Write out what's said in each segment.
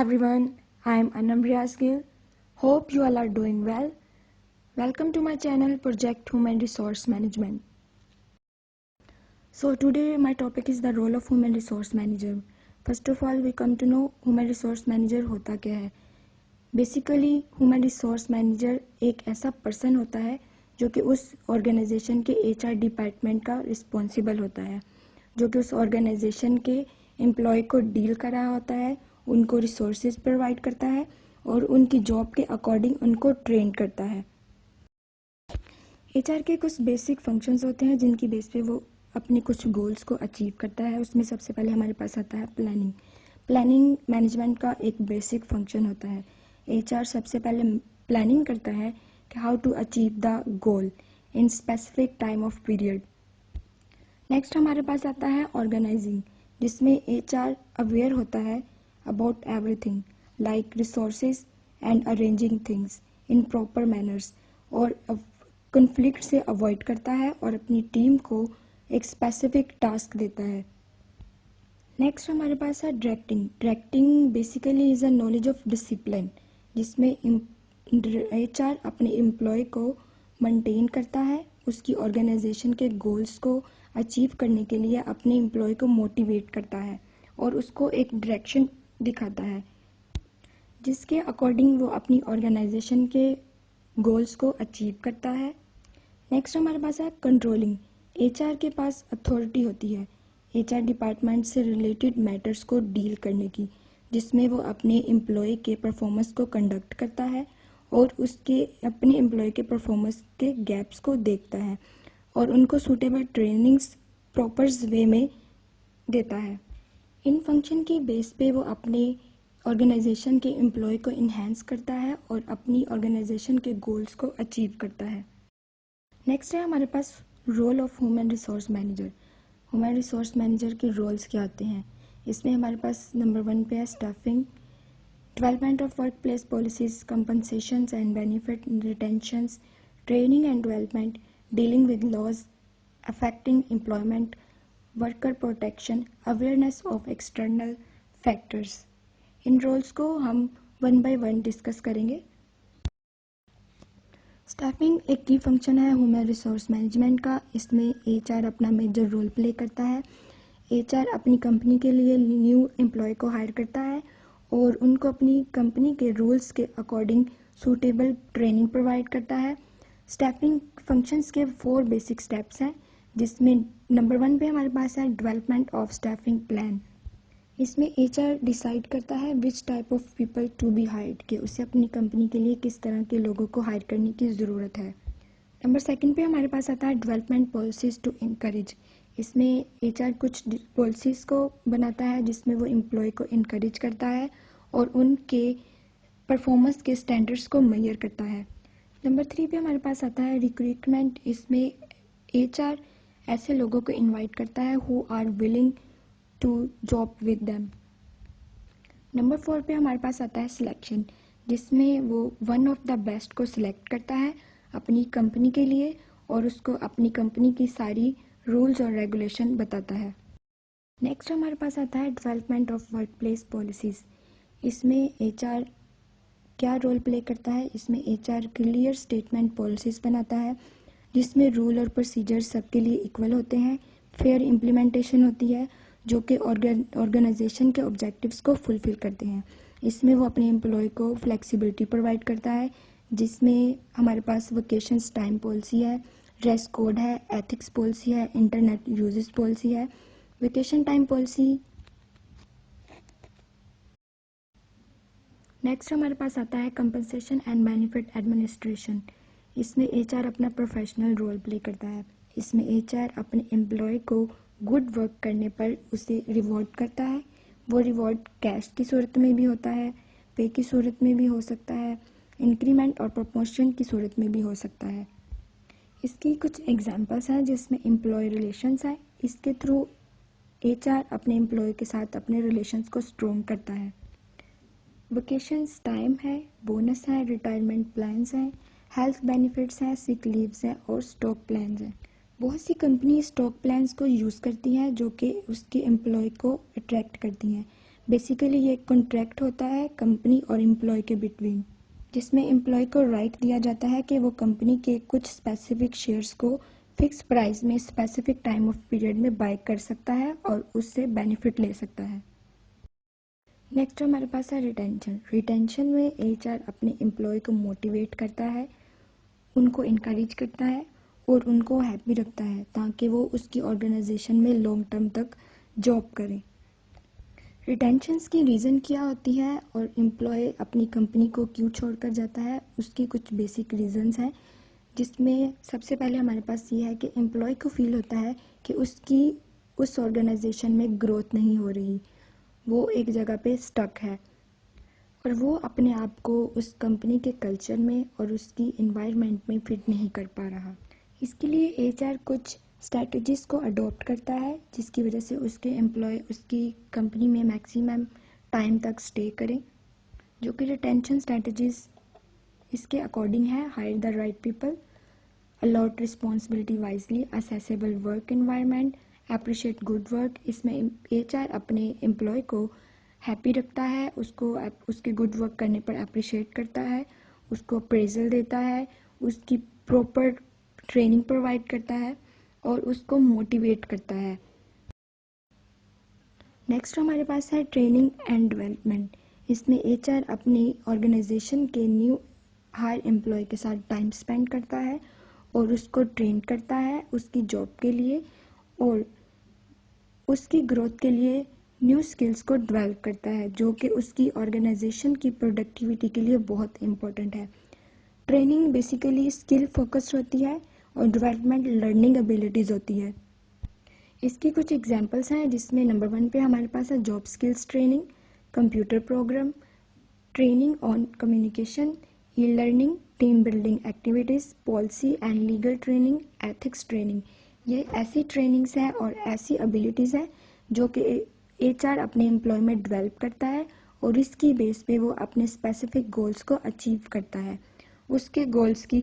everyone, I am Anam Riaz Gill. Hope you all are doing well. Welcome to my channel Project Human Resource Management. So today my topic is the role of Human Resource Manager. First of all, we come to know Human Resource Manager होता क्या है. Basically, Human Resource Manager एक ऐसा person होता है जो कि उस ऑर्गेनाइजेशन के HR डिपार्टमेंट का रिस्पॉन्सिबल होता है, जो कि उस ऑर्गेनाइजेशन के एम्प्लॉय को डील कर रहा होता है, उनको रिसोर्सेज प्रोवाइड करता है और उनकी जॉब के अकॉर्डिंग उनको ट्रेन करता है. HR के कुछ बेसिक फंक्शंस होते हैं जिनकी बेस पे वो अपने कुछ गोल्स को अचीव करता है. उसमें सबसे पहले हमारे पास आता है प्लानिंग मैनेजमेंट का एक बेसिक फंक्शन होता है. HR सबसे पहले प्लानिंग करता है कि how to achieve the goal in specific time of period. Next हमारे पास आता है ऑर्गेनाइजिंग, जिसमें HR अवेयर होता है about everything like resources and arranging things in proper manners, और कॉन्फ्लिक्ट से अवॉइड करता है और अपनी टीम को एक स्पेसिफिक टास्क देता है. नेक्स्ट हमारे पास है directing basically is a knowledge of discipline, जिसमें HR अपने एम्प्लॉय को मेंटेन करता है, उसकी ऑर्गेनाइजेशन के गोल्स को अचीव करने के लिए अपने एम्प्लॉय को मोटिवेट करता है और उसको एक डायरेक्शन दिखाता है जिसके अकॉर्डिंग वो अपनी ऑर्गेनाइजेशन के गोल्स को अचीव करता है. नेक्स्ट हमारे पास है कंट्रोलिंग. HR के पास अथॉरिटी होती है HR डिपार्टमेंट से रिलेटेड मैटर्स को डील करने की, जिसमें वो अपने एम्प्लॉय के परफॉर्मेंस को कंडक्ट करता है और उसके अपने एम्प्लॉय के परफॉर्मेंस के गैप्स को देखता है और उनको सूटेबल ट्रेनिंग्स प्रॉपर वे में देता है. इन फंक्शन की बेस पे वो अपने ऑर्गेनाइजेशन के एम्प्लॉय को इन्हेंस करता है और अपनी ऑर्गेनाइजेशन के गोल्स को अचीव करता है. नेक्स्ट है हमारे पास role of human resource manager. Human resource manager के रोल्स क्या आते हैं. इसमें हमारे पास नंबर 1 पे है staffing, development of work place policies, compensations and benefit, retentions, training and development, dealing with laws affecting employment, worker protection, awareness of external factors. इन roles को हम 1 बाय 1 डिस्कस करेंगे. स्टाफिंग एक की फंक्शन है ह्यूमन रिसोर्स मैनेजमेंट का. इसमें HR अपना मेजर रोल प्ले करता है. HR अपनी कंपनी के लिए न्यू एम्प्लॉय को हायर करता है और उनको अपनी कंपनी के रूल्स के अकॉर्डिंग सूटेबल ट्रेनिंग प्रोवाइड करता है. स्टाफिंग फंक्शंस के 4 बेसिक स्टेप्स हैं, जिसमें नंबर 1 पे हमारे पास है डेवलपमेंट ऑफ स्टाफिंग प्लान. इसमें HR डिसाइड करता है which type of people to be hired, कि उसे अपनी कंपनी के लिए किस तरह के लोगों को हायर करने की ज़रूरत है. नंबर 2 पे हमारे पास आता है डेवलपमेंट पॉलिसीज़ टू इनकरेज. इसमें HR कुछ पॉलिसीज़ को बनाता है जिसमें वो एम्प्लॉय को इनकरेज करता है और उनके परफॉर्मेंस के स्टैंडर्ड्स को मेजर करता है. नंबर 3 पे हमारे पास आता है रिक्रूटमेंट. इसमें HR ऐसे लोगों को इनवाइट करता है who are willing to job with them. Number 4 पे हमारे पास आता है सिलेक्शन, जिसमें वो वन ऑफ द बेस्ट को सिलेक्ट करता है अपनी कंपनी के लिए और उसको अपनी कंपनी की सारी रूल्स और रेगुलेशन बताता है. नेक्स्ट हमारे पास आता है development of work place policies. इसमें HR क्या रोल प्ले करता है. इसमें HR क्लियर स्टेटमेंट पॉलिसीज़ बनाता है जिसमें रूल और प्रोसीजर सबके लिए इक्वल होते हैं. फेयर इम्प्लीमेंटेशन होती है जो कि ऑर्गेनाइजेशन के ऑब्जेक्टिव्स को फुलफिल करते हैं. इसमें वो अपने एम्प्लॉय को फ्लेक्सिबिलिटी प्रोवाइड करता है, जिसमें हमारे पास वेकेशंस टाइम पॉलिसी है, ड्रेस कोड है, एथिक्स पॉलिसी है, इंटरनेट यूजेस पॉलिसी है. Vacation time policy. नेक्स्ट हमारे पास आता है कंपनसेशन एंड बेनिफिट एडमिनिस्ट्रेशन. इसमें HR अपना प्रोफेशनल रोल प्ले करता है. इसमें HR अपने एम्प्लॉय को गुड वर्क करने पर उसे रिवॉर्ड करता है. वो रिवॉर्ड कैश की सूरत में भी होता है, पे की सूरत में भी हो सकता है, इंक्रीमेंट और प्रमोशन की सूरत में भी हो सकता है. इसकी कुछ एग्जांपल्स हैं जिसमें एम्प्लॉय रिलेशंस है. इसके थ्रू HR अपने एम्प्लॉय के साथ अपने रिलेशंस को स्ट्रॉन्ग करता है. वेकेशंस टाइम है, बोनस है, रिटायरमेंट प्लान्स हैं, हेल्थ बेनिफिट्स हैं, सिक लीव्स हैं और स्टॉक प्लान्स हैं. बहुत सी कंपनी स्टॉक प्लान्स को यूज़ करती हैं जो कि उसके एम्प्लॉय को अट्रैक्ट करती हैं. बेसिकली ये एक कॉन्ट्रैक्ट होता है कंपनी और एम्प्लॉय के बिटवीन, जिसमें एम्प्लॉय को राइट दिया जाता है कि वो कंपनी के कुछ स्पेसिफिक शेयर्स को फिक्स प्राइस में स्पेसिफिक टाइम ऑफ पीरियड में बाय कर सकता है और उससे बेनिफिट ले सकता है। नेक्स्ट हमारे पास है रिटेंशन। रिटेंशन में एचआर अपने एम्प्लॉय को मोटिवेट करता है, उनको इनकरेज करता है और उनको हैप्पी रखता है ताकि वो उसकी ऑर्गेनाइजेशन में लॉन्ग टर्म तक जॉब करें। रिटेंशंस की रीज़न क्या होती है और एम्प्लॉय अपनी कंपनी को क्यों छोड़कर जाता है, उसकी कुछ बेसिक रीज़न्स हैं, जिसमें सबसे पहले हमारे पास ये है कि एम्प्लॉय को फील होता है कि उसकी उस ऑर्गेनाइजेशन में ग्रोथ नहीं हो रही, वो एक जगह पे स्टक है और वो अपने आप को उस कंपनी के कल्चर में और उसकी इन्वायरमेंट में फिट नहीं कर पा रहा। इसके लिए एचआर कुछ स्ट्रैटेजीज़ को अडॉप्ट करता है जिसकी वजह से उसके एम्प्लॉय उसकी कंपनी में मैक्सिमम टाइम तक स्टे करें, जो कि रिटेंशन स्ट्रैटेजीज़ इसके अकॉर्डिंग है: hire the right people, allot responsibility wisely, assessable work environment, appreciate good work. इसमें एचआर अपने एम्प्लॉय को हैप्पी रखता है, उसको उसके गुड वर्क करने पर अप्रिशिएट करता है, उसको अप्रेजल देता है, उसकी प्रॉपर ट्रेनिंग प्रोवाइड करता है और उसको मोटिवेट करता है। नेक्स्ट हमारे पास है ट्रेनिंग एंड डेवलपमेंट। इसमें एचआर अपनी ऑर्गेनाइजेशन के न्यू हायर एम्प्लॉय के साथ टाइम स्पेंड करता है और उसको ट्रेन करता है उसकी जॉब के लिए और उसकी ग्रोथ के लिए न्यू स्किल्स को डेवलप करता है, जो कि उसकी ऑर्गेनाइजेशन की प्रोडक्टिविटी के लिए बहुत इम्पोर्टेंट है। ट्रेनिंग बेसिकली स्किल फोकस्ड होती है और डेवलपमेंट लर्निंग एबिलिटीज़ होती है। इसकी कुछ एग्जांपल्स हैं, जिसमें नंबर 1 पे हमारे पास है job skills training, computer program, training on communication, e learning, team building activities, policy and legal training, ethics training. ये ऐसी ट्रेनिंग्स हैं और ऐसी एबिलिटीज़ हैं जो कि एचआर अपने एम्प्लॉय में डेवलप करता है और इसकी बेस पे वो अपने स्पेसिफिक गोल्स को अचीव करता है। उसके गोल्स की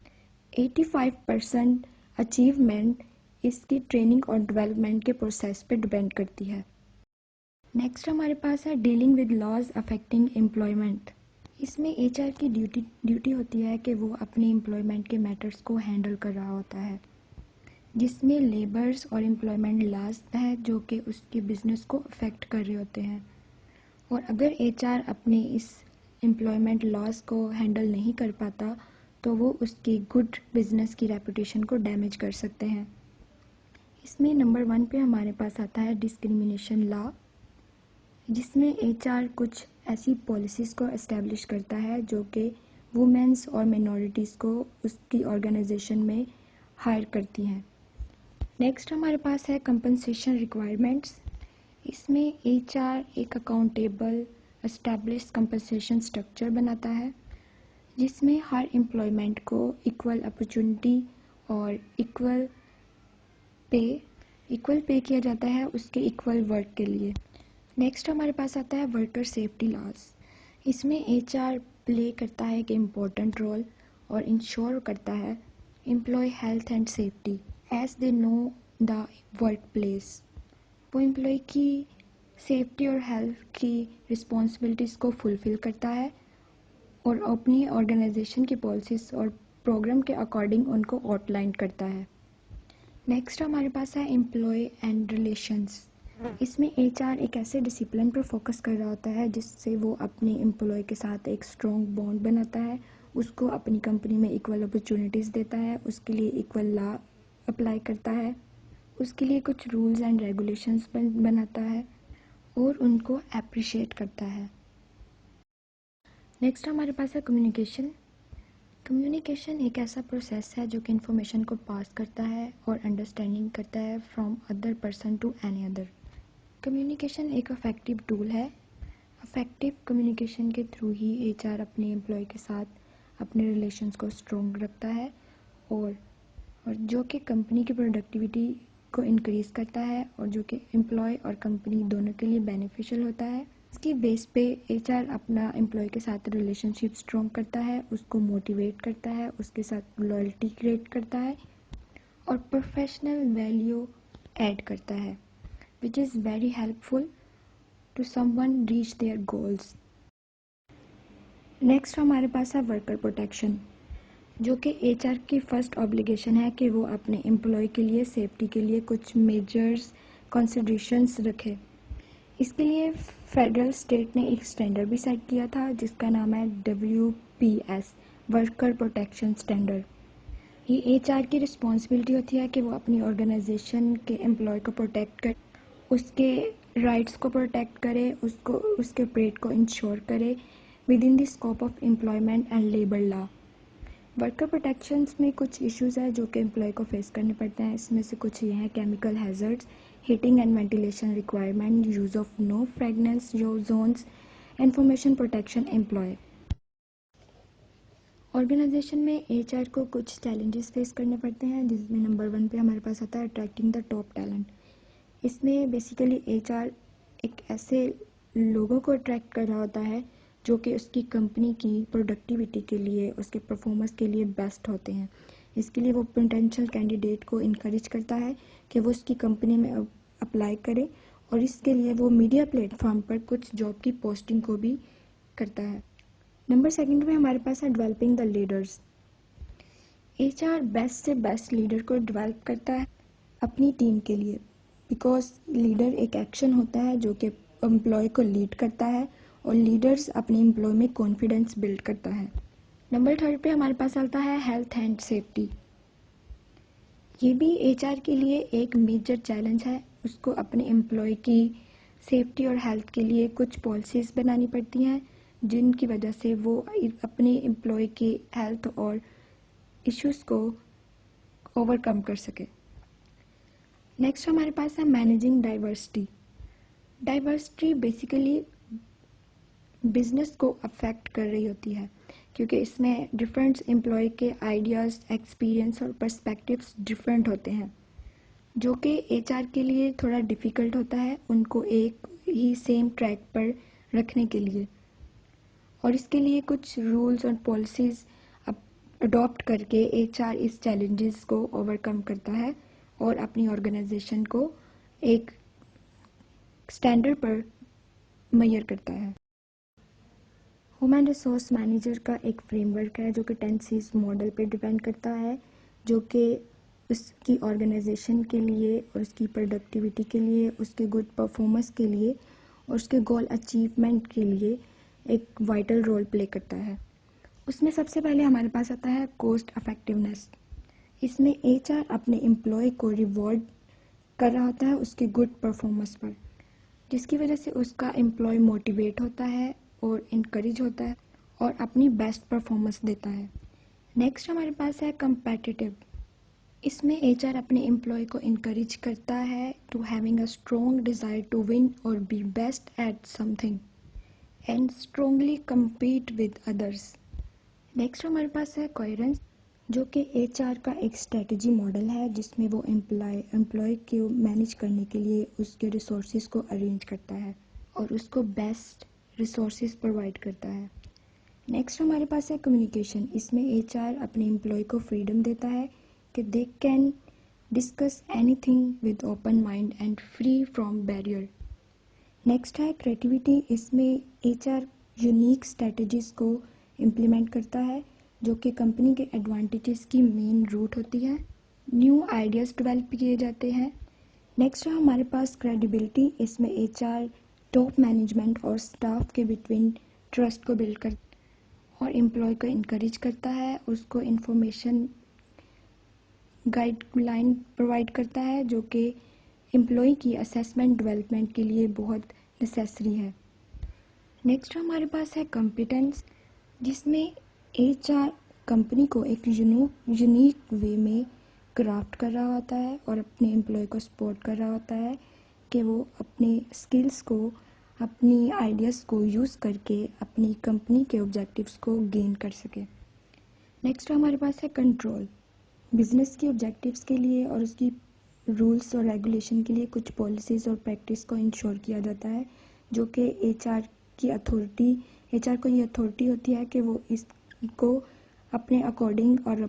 85% अचीवमेंट इसकी ट्रेनिंग और डेवलपमेंट के प्रोसेस पे डिपेंड करती है। नेक्स्ट हमारे पास है dealing with laws affecting employment. इसमें एचआर की ड्यूटी होती है कि वो अपने एम्प्लॉयमेंट के मैटर्स को हैंडल कर रहा होता है, जिसमें लेबर्स और एम्प्लॉयमेंट लॉज है जो कि उसके बिजनेस को अफेक्ट कर रहे होते हैं। और अगर एचआर अपने इस एम्प्लॉयमेंट लॉस को हैंडल नहीं कर पाता तो वो उसकी गुड बिजनेस की रेपुटेशन को डैमेज कर सकते हैं। इसमें नंबर 1 पे हमारे पास आता है डिस्क्रिमिनेशन लॉ, जिसमें एचआर कुछ ऐसी पॉलिसीज़ को एस्टेब्लिश करता है जो कि वुमेन्स और मिनॉरिटीज़ को उसकी ऑर्गेनाइजेशन में हायर करती हैं। नेक्स्ट हमारे पास है कंपनसेशन रिक्वायरमेंट्स। इसमें एचआर एक अकाउंटेबल एस्टेब्लिश कंपनसेशन स्ट्रक्चर बनाता है जिसमें हर एम्प्लॉयमेंट को इक्वल अपॉर्चुनिटी और इक्वल पे किया जाता है उसके इक्वल वर्क के लिए। नेक्स्ट हमारे पास आता है वर्कर सेफ्टी लॉज। इसमें एचआर प्ले करता है एक इम्पोर्टेंट रोल और इंश्योर करता है employ health and safety as they know the workplace. वो एम्प्लॉय की सेफ्टी और हेल्थ की रिस्पॉन्सिबिलिटीज़ को फुलफ़िल करता है और अपनी ऑर्गेनाइजेशन की पॉलिसीज़ और प्रोग्राम के अकॉर्डिंग उनको आउटलाइन करता है। नेक्स्ट हमारे पास है एम्प्लॉय एंड रिलेशंस। इसमें एचआर एक ऐसे डिसिप्लिन पर फोकस कर रहा होता है जिससे वो अपने एम्प्लॉय के साथ एक स्ट्रॉन्ग बॉन्ड बनाता है, उसको अपनी कंपनी में इक्वल अपॉर्चुनिटीज़ देता है, उसके लिए इक्वल लॉ अप्लाई करता है, उसके लिए कुछ रूल्स एंड रेगुलेशंस बनाता है और उनको अप्रिशिएट करता है। नेक्स्ट हमारे पास है कम्युनिकेशन। कम्युनिकेशन एक ऐसा प्रोसेस है जो कि इन्फॉर्मेशन को पास करता है और अंडरस्टैंडिंग करता है from other person to any other. Communication एक अफेक्टिव टूल है। अफेक्टिव कम्युनिकेशन के थ्रू ही एचआर अपने एम्प्लॉय के साथ अपने रिलेशंस को स्ट्रॉन्ग रखता है और जो कि कंपनी की प्रोडक्टिविटी को इंक्रीज़ करता है और जो कि एम्प्लॉय और कंपनी दोनों के लिए बेनिफिशियल होता है। इसकी बेस पे एचआर अपना एम्प्लॉय के साथ रिलेशनशिप स्ट्रॉन्ग करता है, उसको मोटिवेट करता है, उसके साथ लॉयल्टी क्रिएट करता है और प्रोफेशनल वैल्यू ऐड करता है, which is very helpful to someone reach their goals. Next हमारे पास है वर्कर प्रोटेक्शन, जो कि एचआर की फर्स्ट ऑब्लिगेशन है कि वो अपने एम्प्लॉय के लिए सेफ्टी के लिए कुछ मेजर्स कंसिडरेशंस रखे। इसके लिए फेडरल स्टेट ने एक स्टैंडर्ड भी सेट किया था जिसका नाम है WPS, वर्कर प्रोटेक्शन स्टैंडर्ड। ये एचआर की रिस्पॉन्सिबिलिटी होती है कि वो अपनी ऑर्गेनाइजेशन के एम्प्लॉय को प्रोटेक्ट करे, उसके राइट्स को प्रोटेक्ट करे, उसको उसके ऑपरेट को इंश्योर करे with in the scope of employment and labour law. Worker protections में कुछ इश्यूज़ है जो कि एम्प्लॉय को फेस करने पड़ते हैं। इसमें से कुछ ये हैं: chemical hazards, heating and ventilation requirement, use of no fragrance zones, information protection employ. Organisation में एचआर को कुछ चैलेंजेस फेस करने पड़ते हैं, जिसमें नंबर 1 पे हमारे पास आता है अट्रैक्टिंग द टॉप टैलेंट। इसमें बेसिकली एचआर एक ऐसे लोगों को अट्रैक्ट कर रहा होता है जो कि उसकी कंपनी की प्रोडक्टिविटी के लिए, उसके परफॉर्मेंस के लिए बेस्ट होते हैं। इसके लिए वो पोटेंशियल कैंडिडेट को इनकरेज करता है कि वो उसकी कंपनी में अप्लाई करे, और इसके लिए वो मीडिया प्लेटफॉर्म पर कुछ जॉब की पोस्टिंग को भी करता है। नंबर 2 में हमारे पास है developing the leaders. HR best से बेस्ट लीडर को डेवलप करता है अपनी टीम के लिए, बिकॉज लीडर एक एक्शन होता है जो कि एम्प्लॉय को लीड करता है, और लीडर्स अपने एम्प्लॉय में कॉन्फिडेंस बिल्ड करता है। नंबर 3 पे हमारे पास आता है हेल्थ एंड सेफ्टी। ये भी एचआर के लिए एक मेजर चैलेंज है। उसको अपने एम्प्लॉय की सेफ्टी और हेल्थ के लिए कुछ पॉलिसीज़ बनानी पड़ती हैं जिनकी वजह से वो अपने एम्प्लॉय की हेल्थ और इश्यूज़ को ओवरकम कर सके। नेक्स्ट हमारे पास है managing diversity. Diversity basically business को अफेक्ट कर रही होती है, क्योंकि इसमें डिफरेंट एम्प्लॉय के आइडियाज़, एक्सपीरियंस और पर्सपेक्टिव्स डिफरेंट होते हैं, जो कि एचआर के लिए थोड़ा डिफ़िकल्ट होता है उनको एक ही सेम ट्रैक पर रखने के लिए। और इसके लिए कुछ रूल्स और पॉलिसीज़ अडॉप्ट करके एचआर इस चैलेंजेस को ओवरकम करता है और अपनी ऑर्गेनाइजेशन को एक स्टैंडर्ड पर मेजर करता है। ह्यूमन रिसोर्स मैनेजर का एक फ्रेमवर्क है जो कि 10 C's मॉडल पे डिपेंड करता है, जो कि उसकी ऑर्गेनाइजेशन के लिए और उसकी प्रोडक्टिविटी के लिए, उसके गुड परफॉर्मेंस के लिए और उसके गोल अचीवमेंट के लिए एक वाइटल रोल प्ले करता है। उसमें सबसे पहले हमारे पास आता है कॉस्ट इफेक्टिवनेस। इसमें एचआर अपने एम्प्लॉय को रिवॉर्ड कर रहा होता है उसके गुड परफॉर्मेंस पर, जिसकी वजह से उसका एम्प्लॉय मोटिवेट होता है और इनकरेज होता है और अपनी बेस्ट परफॉर्मेंस देता है। नेक्स्ट हमारे पास है कम्पेटिटिव। इसमें एचआर अपने एम्प्लॉय को इनकरेज करता है to having a strong desire to win और be best at something and strongly compete with अदर्स। नेक्स्ट हमारे पास है कोहेरेंस, जो कि एचआर का एक स्ट्रेटजी मॉडल है जिसमें वो एम्प्लॉय को मैनेज करने के लिए उसके रिसोर्सेज को अरेंज करता है और उसको बेस्ट रिसोर्सेज प्रोवाइड करता है। नेक्स्ट हमारे पास है कम्युनिकेशन। इसमें एचआर अपने एम्प्लॉय को फ्रीडम देता है कि they can discuss anything with open mind and free from barrier. Next है क्रिएटिविटी। इसमें एचआर यूनिक स्ट्रेटजीज को इम्प्लीमेंट करता है जो कि कंपनी के एडवांटेजेस की मेन रूट होती है। न्यू आइडियाज़ डेवलप किए जाते हैं। नेक्स्ट है हमारे पास क्रेडिबिलिटी। इसमें एचआर टॉप मैनेजमेंट और स्टाफ के बिटवीन ट्रस्ट को बिल्ड कर और एम्प्लॉय को इनकरेज करता है, उसको इन्फॉर्मेशन गाइडलाइन प्रोवाइड करता है जो कि एम्प्लॉय की असेसमेंट डेवलपमेंट के लिए बहुत नेसेसरी है। नेक्स्ट हमारे पास है कॉम्पिटेंस, जिसमें एचआर कंपनी को एक यूनिक वे में क्राफ्ट कर रहा होता है और अपने एम्प्लॉय को सपोर्ट कर रहा होता है कि वो अपने स्किल्स को, अपनी आइडियाज़ को यूज़ करके अपनी कंपनी के ऑब्जेक्टिव्स को गेन कर सके। नेक्स्ट हमारे पास है कंट्रोल। बिजनेस के ऑब्जेक्टिव्स के लिए और उसकी रूल्स और रेगुलेशन के लिए कुछ पॉलिसीज़ और प्रैक्टिस को इंश्योर किया जाता है, जो कि एचआर को ये अथॉरिटी होती है कि वो इसको अपने अकॉर्डिंग और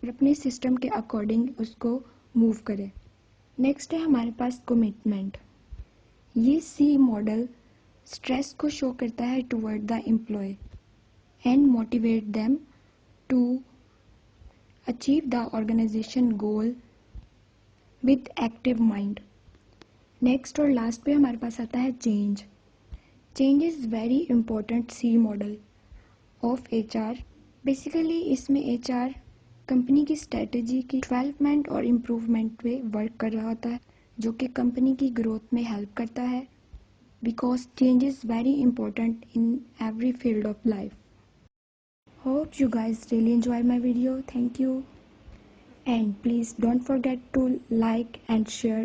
अपने सिस्टम के अकॉर्डिंग उसको मूव करे। नेक्स्ट है हमारे पास कमिटमेंट। ये सी मॉडल स्ट्रेस को शो करता है toward the employ and motivate them to achieve the organisation goal with active mind. Next और लास्ट पे हमारे पास आता है change. Change is very important C model of HR. Basically इसमें एचआर कंपनी की स्ट्रेटजी की डेवलपमेंट और इम्प्रूवमेंट पे वर्क कर रहा होता है, जो कि कंपनी की ग्रोथ में हेल्प करता है, because change is very important in every field of life. Hope you guys really enjoy my video. Thank you, and please don't forget to like and share